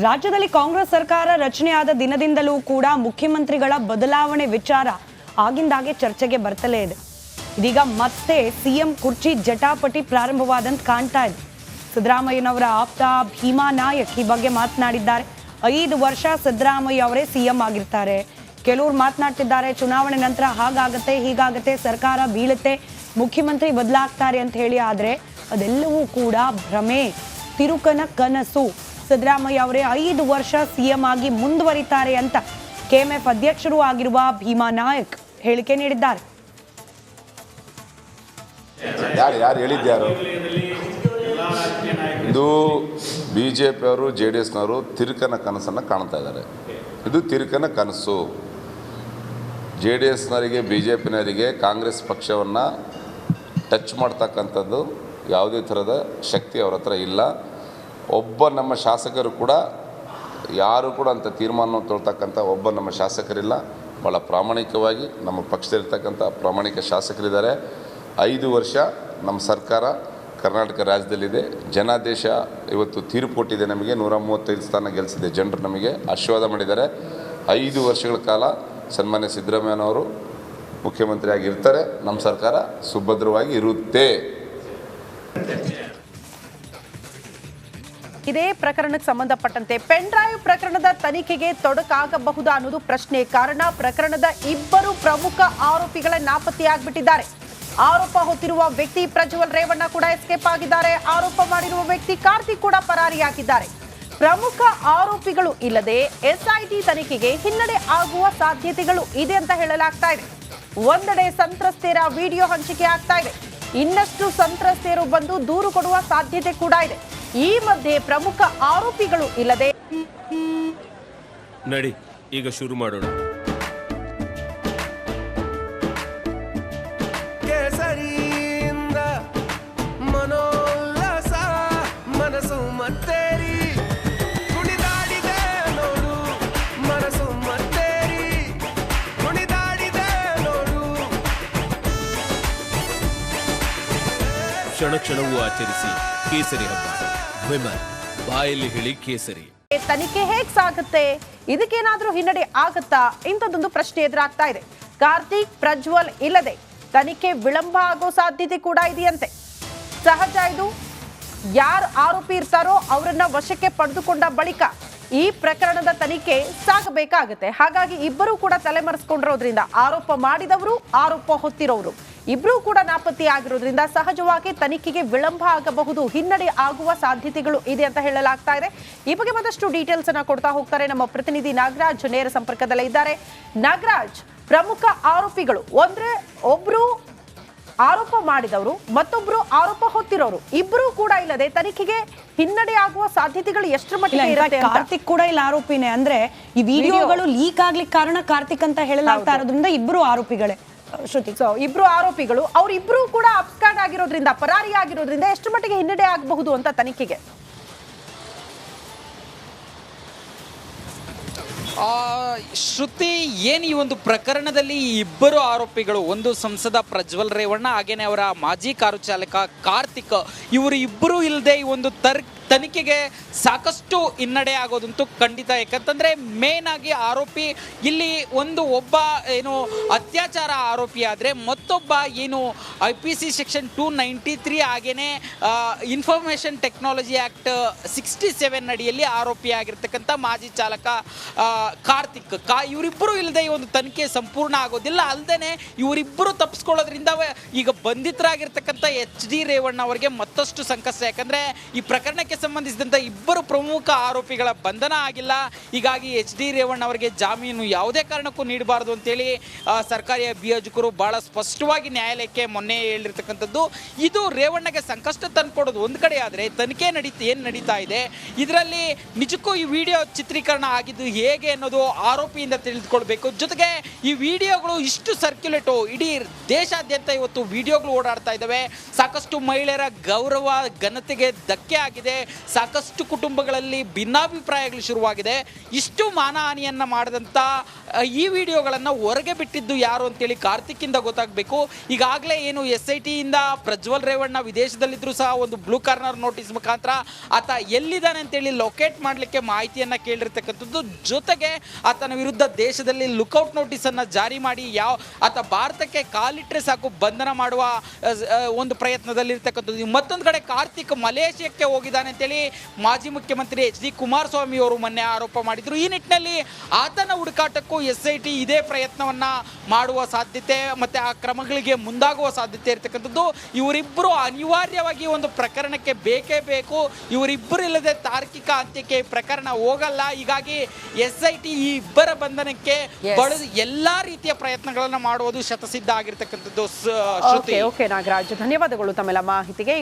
ರಾಜ್ಯದಲ್ಲಿ ಕಾಂಗ್ರೆಸ್ ಸರ್ಕಾರ ರಚನೆಯಾದ ದಿನದಿಂದಲೂ ಕೂಡ ಮುಖ್ಯಮಂತ್ರಿಗಳ ಬದಲಾವಣೆ ವಿಚಾರ ಆಗಿಂದಾಗೆ ಚರ್ಚೆಗೆ ಬರ್ತಲೇ ಇದೆ. ಇದೀಗ ಮತ್ತೆ ಸಿಎಂ ಕುರ್ಚಿ ಜಟಾಪಟಿ ಪ್ರಾರಂಭವಾದಂತ ಕಾಣ್ತಾ ಇದೆ. ಸಿದ್ದರಾಮಯ್ಯನವರ ಆಪ್ತ ಭೀಮಾ ನಾಯಕ್ ಈ ಬಗ್ಗೆ ಮಾತನಾಡಿದ್ದಾರೆ. 5 ವರ್ಷ ಸಿದ್ದರಾಮಯ್ಯ ಅವರೇ ಸಿಎಂ ಆಗಿರ್ತಾರೆ. ಕೆಲವರು ಮಾತನಾಡ್ತಿದ್ದಾರೆ ಚುನಾವಣೆ ನಂತರ ಹಾಗಾಗತ್ತೆ ಹೀಗಾಗತ್ತೆ, ಸರ್ಕಾರ ಬೀಳುತ್ತೆ, ಮುಖ್ಯಮಂತ್ರಿ ಬದಲಾಗ್ತಾರೆ ಅಂತ ಹೇಳಿ. ಆದರೆ ಅದೆಲ್ಲವೂ ಕೂಡ ಭ್ರಮೆ, ತಿರುಕನ ಕನಸು. ಸಿದ್ದರಾಮಯ್ಯ ಅವರೇ 5 ವರ್ಷ ಸಿಎಂ ಆಗಿ ಮುಂದುವರಿತಾರೆ ಅಂತ ಕೆಎಂಎಫ್ ಅಧ್ಯಕ್ಷರು ಆಗಿರುವ ಭೀಮಾ ನಾಯಕ್ ಹೇಳಿಕೆ ನೀಡಿದ್ದಾರೆ. ಯಾರು ಹೇಳಿದ್ಯಾರು? ಇದು ಬಿಜೆಪಿ ಅವರು JDS ನವರು ತಿರುಕನ ಕನಸನ್ನು ಕಾಣ್ತಾ ಇದ್ದಾರೆ. ಇದು ತಿರುಕನ ಕನಸು. JDSನವರಿಗೆ BJPನವರಿಗೆ ಕಾಂಗ್ರೆಸ್ ಪಕ್ಷವನ್ನು ಟಚ್ ಮಾಡ್ತಕ್ಕಂಥದ್ದು ಯಾವುದೇ ಥರದ ಶಕ್ತಿ ಅವ್ರ ಹತ್ರ ಇಲ್ಲ. ಒಬ್ಬ ನಮ್ಮ ಶಾಸಕರು ಕೂಡ ಯಾರು ಕೂಡ ಅಂಥ ತೀರ್ಮಾನ ತೊಳ್ತಕ್ಕಂಥ ಒಬ್ಬ ನಮ್ಮ ಶಾಸಕರಿಲ್ಲ. ಭಾಳ ಪ್ರಾಮಾಣಿಕವಾಗಿ ನಮ್ಮ ಪಕ್ಷದಲ್ಲಿರ್ತಕ್ಕಂಥ ಪ್ರಾಮಾಣಿಕ ಶಾಸಕರಿದ್ದಾರೆ. 5 ವರ್ಷ ನಮ್ಮ ಸರ್ಕಾರ ಕರ್ನಾಟಕ ರಾಜ್ಯದಲ್ಲಿದೆ. ಜನಾದೇಶ ಇವತ್ತು ತೀರ್ಪು ಕೊಟ್ಟಿದೆ. ನಮಗೆ 135 ಸ್ಥಾನ ಗೆಲ್ಲಿಸಿದೆ. ಜನರು ನಮಗೆ ಆಶೀರ್ವಾದ ಮಾಡಿದ್ದಾರೆ. 5 ವರ್ಷಗಳ ಕಾಲ ಸನ್ಮಾನ್ಯ ಸಿದ್ದರಾಮಯ್ಯನವರು ಮುಖ್ಯಮಂತ್ರಿ ಆಗಿರ್ತಾರೆ. ನಮ್ಮ ಸರ್ಕಾರ ಸುಭದ್ರವಾಗಿ ಇರುತ್ತೆ. ಇದೇ ಪ್ರಕರಣಕ್ಕೆ ಸಂಬಂಧಪಟ್ಟಂತೆ ಪೆನ್ ಡ್ರೈವ್ ಪ್ರಕರಣದ ತನಿಖೆಗೆ ತೊಡಕಾಗಬಹುದಾ ಅನ್ನೋದು ಪ್ರಶ್ನೆ. ಕಾರಣ ಪ್ರಕರಣದ 2 ಪ್ರಮುಖ ಆರೋಪಿಗಳ ನಾಪತ್ತೆಯಾಗ್ಬಿಟ್ಟಿದ್ದಾರೆ. ಆರೋಪ ಹೊತ್ತಿರುವ ವ್ಯಕ್ತಿ ಪ್ರಜ್ವಲ್ ರೇವಣ್ಣ ಕೂಡ ಎಸ್ಕೇಪ್ ಆಗಿದ್ದಾರೆ. ಆರೋಪ ಮಾಡಿರುವ ವ್ಯಕ್ತಿ ಕಾರ್ತಿಕ್ ಕೂಡ ಪರಾರಿಯಾಗಿದ್ದಾರೆ. ಪ್ರಮುಖ ಆರೋಪಿಗಳು ಇಲ್ಲದೆ ಎಸ್ಐಟಿ ತನಿಖೆಗೆ ಹಿನ್ನಡೆ ಆಗುವ ಸಾಧ್ಯತೆಗಳು ಇದೆ ಅಂತ ಹೇಳಲಾಗ್ತಾ ಇದೆ. ಒಂದೆಡೆ ಸಂತ್ರಸ್ತೆಯರ ವಿಡಿಯೋ ಹಂಚಿಕೆ ಆಗ್ತಾ ಇದೆ. ಇನ್ನಷ್ಟು ಸಂತ್ರಸ್ತೆಯರು ಬಂದು ದೂರು ಕೊಡುವ ಸಾಧ್ಯತೆ ಕೂಡ ಇದೆ. ಈ ಮಧ್ಯೆ ಪ್ರಮುಖ ಆರೋಪಿಗಳು ಇಲ್ಲದೆ ನಡಿ ಈಗ ಶುರು ಮಾಡೋಣ. ಕೇಸರಿಯಿಂದ ಮನೋಲ್ಲಾಸ ಮನಸ್ಸು ಮತ್ತೇರಿ ಕುಣಿದಾಡಿದೆ ನೋಡು, ಮನಸ್ಸು ಮತ್ತೇರಿ ಕುಣಿದಾಡಿದೆ ನೋಡು. ಕ್ಷಣ ಕ್ಷಣವೂ ಆಚರಿಸಿ ಕೇಸರಿ ಹಬ್ಬ. ವಿಮಲ್ ಬಾಯಲ್ಲಿ ಹೇಳಿ ಕೇಸರಿ. ತನಿಖೆ ಹೇಗ್ ಸಾಗುತ್ತೆ? ಇದಕ್ಕೇನಾದ್ರೂ ಹಿನ್ನಡೆ ಆಗತ್ತಾ? ಇಂಥದ್ದೊಂದು ಪ್ರಶ್ನೆ ಎದುರಾಗ್ತಾ ಇದೆ. ಕಾರ್ತಿಕ್ ಪ್ರಜ್ವಲ್ ಇಲ್ಲದೆ ತನಿಖೆ ವಿಳಂಬ ಆಗೋ ಸಾಧ್ಯತೆ ಕೂಡ ಇದೆಯಂತೆ. ಸಹಜ ಇದು. ಯಾರು ಆರೋಪಿ ಇರ್ತಾರೋ ಅವರನ್ನ ವಶಕ್ಕೆ ಪಡೆದುಕೊಂಡ ಬಳಿಕ ಈ ಪ್ರಕರಣದ ತನಿಖೆ ಸಾಗಬೇಕಾಗುತ್ತೆ. ಹಾಗಾಗಿ ಇಬ್ಬರೂ ಕೂಡ ತಲೆಮರೆಸಿಕೊಂಡಿರೋದ್ರಿಂದ, ಆರೋಪ ಮಾಡಿದವರು ಆರೋಪ ಹೊತ್ತಿರೋರು ಇಬ್ರು ಕೂಡ ನಾಪತ್ತೆಯಾಗಿರೋದ್ರಿಂದ ಸಹಜವಾಗಿ ತನಿಖೆಗೆ ವಿಳಂಬ ಆಗಬಹುದು, ಹಿನ್ನಡೆ ಆಗುವ ಸಾಧ್ಯತೆಗಳು ಇದೆ ಅಂತ ಹೇಳಲಾಗ್ತಾ ಇದೆ. ಈ ಬಗ್ಗೆ ಮತ್ತಷ್ಟು ಡೀಟೇಲ್ಸ್ ಅನ್ನ ಕೊಡ್ತಾ ಹೋಗ್ತಾರೆ ನಮ್ಮ ಪ್ರತಿನಿಧಿ ನಾಗರಾಜ್. ನೇರ ಸಂಪರ್ಕದಲ್ಲೇ ಇದ್ದಾರೆ. ನಾಗರಾಜ್, ಪ್ರಮುಖ ಆರೋಪಿಗಳು ಅಂದ್ರೆ ಒಬ್ರು ಆರೋಪ ಮಾಡಿದವರು, ಮತ್ತೊಬ್ರು ಆರೋಪ ಹೊತ್ತಿರೋರು, ಇಬ್ರು ಕೂಡ ಇಲ್ಲದೆ ತನಿಖೆಗೆ ಹಿನ್ನಡೆ ಆಗುವ ಸಾಧ್ಯತೆಗಳು ಎಷ್ಟರ ಮಟ್ಟಿಗೆ ಇರುತ್ತೆ? ಕಾರ್ತಿಕ್ ಕೂಡ ಇಲ್ಲ ಆರೋಪಿನೇ. ಅಂದ್ರೆ ಈ ವಿಡಿಯೋಗಳು ಲೀಕ್ ಆಗ್ಲಿಕ್ಕೆ ಕಾರಣ ಕಾರ್ತಿಕ್ ಅಂತ ಹೇಳಲಾಗ್ತಾ ಇರೋದ್ರಿಂದ ಇಬ್ರು ಆರೋಪಿಗಳೇ. ಶ್ರುತಿ, ಇಬ್ರು ಆರೋಪಿಗಳು, ಅವರಿಬ್ರು ಕೂಡ ಅಪ್ಸ್ಕಾಂಡ್ ಆಗಿರೋದ್ರಿಂದ, ಪರಾರಿ ಆಗಿರೋದ್ರಿಂದ ಎಷ್ಟು ಮಟ್ಟಿಗೆ ಹಿನ್ನಡೆ ಆಗಬಹುದು ಅಂತ ತನಿಖೆಗೆ? ಶ್ರುತಿ, ಏನು ಈ ಒಂದು ಪ್ರಕರಣದಲ್ಲಿ ಈ ಇಬ್ಬರು ಆರೋಪಿಗಳು, ಒಂದು ಸಂಸದ ಪ್ರಜ್ವಲ್ ರೇವಣ್ಣ, ಹಾಗೇನೆ ಅವರ ಮಾಜಿ ಕಾರು ಚಾಲಕ ಕಾರ್ತಿಕ್, ಇವರು ಇಬ್ಬರು ಇಲ್ಲದೆ ಈ ಒಂದು ತನಿಖೆಗೆ ಸಾಕಷ್ಟು ಹಿನ್ನಡೆ ಆಗೋದಂತೂ ಖಂಡಿತ. ಯಾಕಂತಂದ್ರೆ ಮೇನ್ ಆಗಿ ಆರೋಪಿ ಇಲ್ಲಿ ಒಬ್ಬ ಏನು ಅತ್ಯಾಚಾರ ಆರೋಪಿ ಆದರೆ ಮತ್ತೊಬ್ಬ ಏನು IPC ಸೆಕ್ಷನ್ 293 ಹಾಗೇನೆ ಇನ್ಫಾರ್ಮೇಷನ್ ಟೆಕ್ನಾಲಜಿ ಆಕ್ಟ್ 67 ಅಡಿಯಲ್ಲಿ ಆರೋಪಿ ಆಗಿರ್ತಕ್ಕಂಥ ಮಾಜಿ ಚಾಲಕ ಕಾರ್ತಿಕ್. ಇವರಿಬ್ಬರು ಇಲ್ಲದೆ ಈ ಒಂದು ತನಿಖೆ ಸಂಪೂರ್ಣ ಆಗೋದಿಲ್ಲ. ಅಲ್ಲದೆ ಇವರಿಬ್ಬರು ತಪ್ಪಿಸ್ಕೊಳ್ಳೋದ್ರಿಂದ ಈಗ ಬಂಧಿತರಾಗಿರ್ತಕ್ಕಂಥ HD ರೇವಣ್ಣ ಅವರಿಗೆ ಮತ್ತಷ್ಟು ಸಂಕಷ್ಟ. ಯಾಕಂದ್ರೆ ಈ ಪ್ರಕರಣಕ್ಕೆ ಸಂಬಂಧಿಸಿದಂತ ಇಬ್ಬರು ಪ್ರಮುಖ ಆರೋಪಿಗಳ ಬಂಧನ ಆಗಿಲ್ಲ. ಹೀಗಾಗಿ HD ರೇವಣ್ಣ ಅವರಿಗೆ ಜಾಮೀನು ಯಾವುದೇ ಕಾರಣಕ್ಕೂ ನೀಡಬಾರದು ಅಂತೇಳಿ ಸರ್ಕಾರಿ ಅಭಿಯೋಜಕರು ಬಹಳ ಸ್ಪಷ್ಟವಾಗಿ ನ್ಯಾಯಾಲಯಕ್ಕೆ ಮೊನ್ನೆ ಹೇಳಿರ್ತಕ್ಕಂಥದ್ದು. ಇದು ರೇವಣ್ಣಗೆ ಸಂಕಷ್ಟ ತಂದುಕೊಡೋದು ಒಂದು ಕಡೆ ಆದರೆ, ತನಿಖೆ ಏನು ನಡೀತಾ ಇದೆ ಇದರಲ್ಲಿ ನಿಜಕ್ಕೂ ಈ ವಿಡಿಯೋ ಚಿತ್ರೀಕರಣ ಆಗಿದ್ದು ಹೇಗೆ ಅನ್ನೋದು ಆರೋಪಿಯಿಂದ ತಿಳಿದುಕೊಳ್ಬೇಕು. ಜೊತೆಗೆ ಈ ವಿಡಿಯೋಗಳು ಇಷ್ಟು ಸರ್ಕ್ಯುಲೇಟು, ಇಡೀ ದೇಶಾದ್ಯಂತ ಇವತ್ತು ವಿಡಿಯೋಗಳು ಓಡಾಡ್ತಾ ಇದ್ದಾವೆ. ಸಾಕಷ್ಟು ಮಹಿಳೆಯರ ಗೌರವ ಘನತೆಗೆ ಧಕ್ಕೆ ಆಗಿದೆ. ಸಾಕಷ್ಟು ಕುಟುಂಬಗಳಲ್ಲಿ ಭಿನ್ನಾಭಿಪ್ರಾಯಗಳು ಶುರುವಾಗಿದೆ. ಇಷ್ಟು ಮಾನಹಾನಿಯನ್ನು ಮಾಡಿದಂಥ ಈ ವಿಡಿಯೋಗಳನ್ನು ಹೊರಗೆ ಬಿಟ್ಟಿದ್ದು ಯಾರು ಅಂತೇಳಿ ಕಾರ್ತಿಕ್ಕಿಂದ ಗೊತ್ತಾಗಬೇಕು. ಈಗಾಗಲೇ ಏನು SIT ಇಂದ ಪ್ರಜ್ವಲ್ ರೇವಣ್ಣ ವಿದೇಶದಲ್ಲಿದ್ದರೂ ಸಹ ಒಂದು ಬ್ಲೂ ಕಾರ್ನರ್ ನೋಟಿಸ್ ಮುಖಾಂತರ ಆತ ಎಲ್ಲಿದ್ದಾನೆ ಅಂತೇಳಿ ಲೊಕೇಟ್ ಮಾಡಲಿಕ್ಕೆ ಮಾಹಿತಿಯನ್ನು ಕೇಳಿರ್ತಕ್ಕಂಥದ್ದು. ಜೊತೆಗೆ ಆತನ ವಿರುದ್ಧ ದೇಶದಲ್ಲಿ ಲುಕೌಟ್ ನೋಟಿಸನ್ನು ಜಾರಿ ಮಾಡಿ ಆತ ಭಾರತಕ್ಕೆ ಕಾಲಿಟ್ಟರೆ ಸಾಕು ಬಂಧನ ಮಾಡುವ ಒಂದು ಪ್ರಯತ್ನದಲ್ಲಿರ್ತಕ್ಕಂಥದ್ದು. ಮತ್ತೊಂದು ಕಡೆ ಕಾರ್ತಿಕ್ ಮಲೇಷಿಯಾಕ್ಕೆ ಹೋಗಿದ್ದಾನೆ ಅಂತೇಳಿ ಮಾಜಿ ಮುಖ್ಯಮಂತ್ರಿ HD ಕುಮಾರಸ್ವಾಮಿ ಅವರು ಮೊನ್ನೆ ಆರೋಪ ಮಾಡಿದ್ರು. ಈ ನಿಟ್ಟಿನಲ್ಲಿ ಆತನ ಹುಡುಕಾಟಕ್ಕೂ SIT ಇದೇ ಪ್ರಯತ್ನವನ್ನ ಮಾಡುವ ಸಾಧ್ಯತೆ ಮತ್ತೆ ಆ ಕ್ರಮಗಳಿಗೆ ಮುಂದಾಗುವ ಸಾಧ್ಯತೆ ಇರತಕ್ಕಂಥದ್ದು. ಇವರಿಬ್ಬರು ಅನಿವಾರ್ಯವಾಗಿ ಒಂದು ಪ್ರಕರಣಕ್ಕೆ ಬೇಕೇ ಬೇಕು. ಇವರಿಬ್ಬರು ಇಲ್ಲದೆ ತಾರ್ಕಿಕ ಅಂತ್ಯಕ್ಕೆ ಪ್ರಕರಣ ಹೋಗಲ್ಲ. ಹೀಗಾಗಿ SIT ಈ ಇಬ್ಬರ ಬಂಧನಕ್ಕೆ ಎಲ್ಲಾ ರೀತಿಯ ಪ್ರಯತ್ನಗಳನ್ನ ಮಾಡುವುದು ಶತಸಿದ್ಧ ಆಗಿರ್ತಕ್ಕಂಥದ್ದು. ಓಕೆ ನಾಗರಾಜ್, ಧನ್ಯವಾದಗಳು ತಮ್ಮೆಲ್ಲ ಮಾಹಿತಿಗೆ.